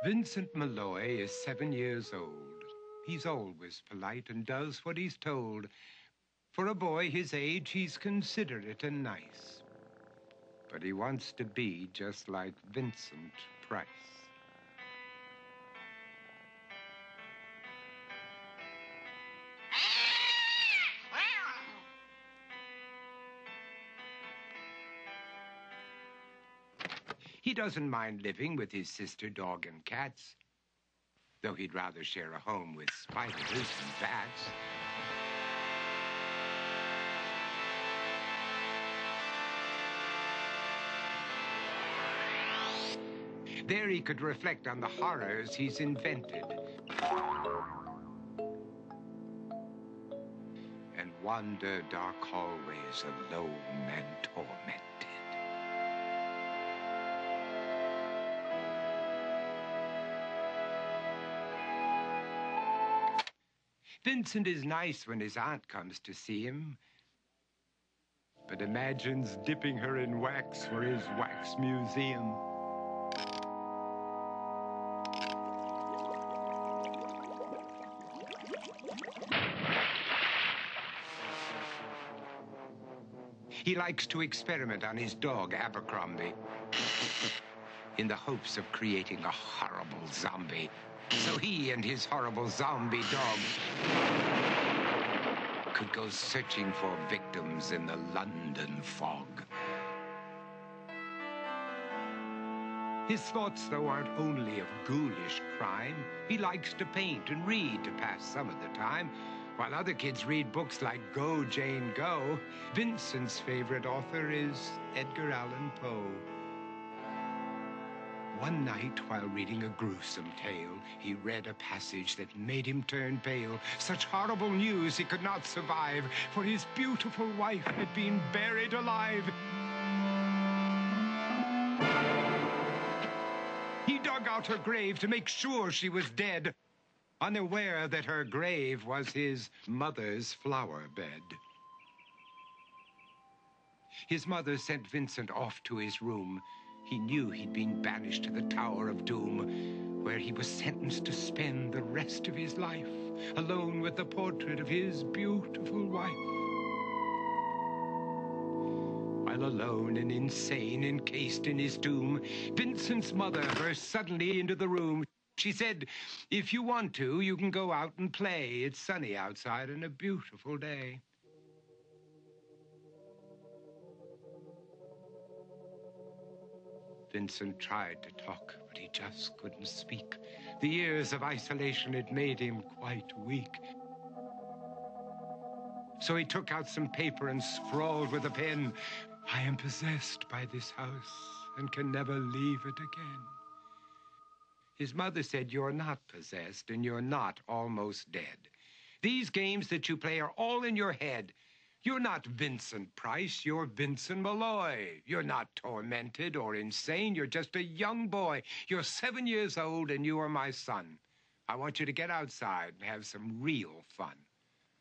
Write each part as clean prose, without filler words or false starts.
Vincent Malloy is 7 years old. He's always polite and does what he's told. For a boy his age, he's considerate and nice. But he wants to be just like Vincent Price. He doesn't mind living with his sister, dog, and cats, though he'd rather share a home with spiders and bats. There he could reflect on the horrors he's invented and wander dark hallways alone and tormented. Vincent is nice when his aunt comes to see him, but imagines dipping her in wax for his wax museum. He likes to experiment on his dog, Abercrombie, in the hopes of creating a horrible zombie. So he and his horrible zombie dog could go searching for victims in the London fog. His thoughts, though, aren't only of ghoulish crime. He likes to paint and read to pass some of the time. While other kids read books like Go, Jane, Go, Vincent's favorite author is Edgar Allan Poe. One night, while reading a gruesome tale, he read a passage that made him turn pale. Such horrible news he could not survive, for his beautiful wife had been buried alive. He dug out her grave to make sure she was dead, unaware that her grave was his mother's flower bed. His mother sent Vincent off to his room. He knew he'd been banished to the Tower of Doom, where he was sentenced to spend the rest of his life alone with the portrait of his beautiful wife. While alone and insane, encased in his tomb, Vincent's mother burst suddenly into the room. She said, "If you want to, you can go out and play. It's sunny outside and a beautiful day." Vincent tried to talk, but he just couldn't speak. The years of isolation had made him quite weak. So he took out some paper and scrawled with a pen, "I am possessed by this house and can never leave it again." His mother said, "You're not possessed and you're not almost dead. These games that you play are all in your head. You're not Vincent Price, you're Vincent Malloy. You're not tormented or insane, you're just a young boy. You're 7 years old and you are my son. I want you to get outside and have some real fun."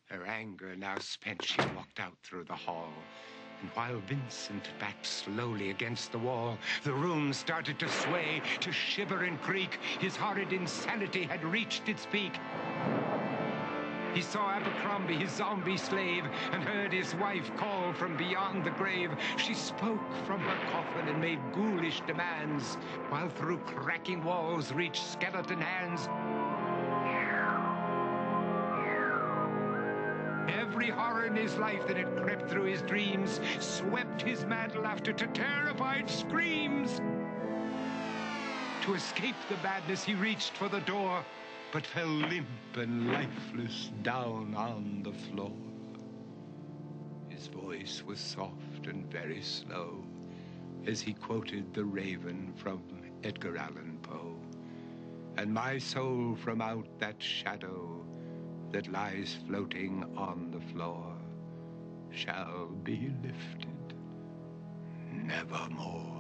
Her anger now spent, she walked out through the hall. And while Vincent backed slowly against the wall, the room started to sway, to shiver and creak. His horrid insanity had reached its peak. He saw Abercrombie, his zombie slave, and heard his wife call from beyond the grave. She spoke from her coffin and made ghoulish demands, while through cracking walls reached skeleton hands. Every horror in his life that had crept through his dreams swept his mad laughter to terrified screams. To escape the madness, he reached for the door, but fell limp and lifeless down on the floor. His voice was soft and very slow as he quoted The Raven from Edgar Allan Poe. "And my soul from out that shadow that lies floating on the floor shall be lifted nevermore."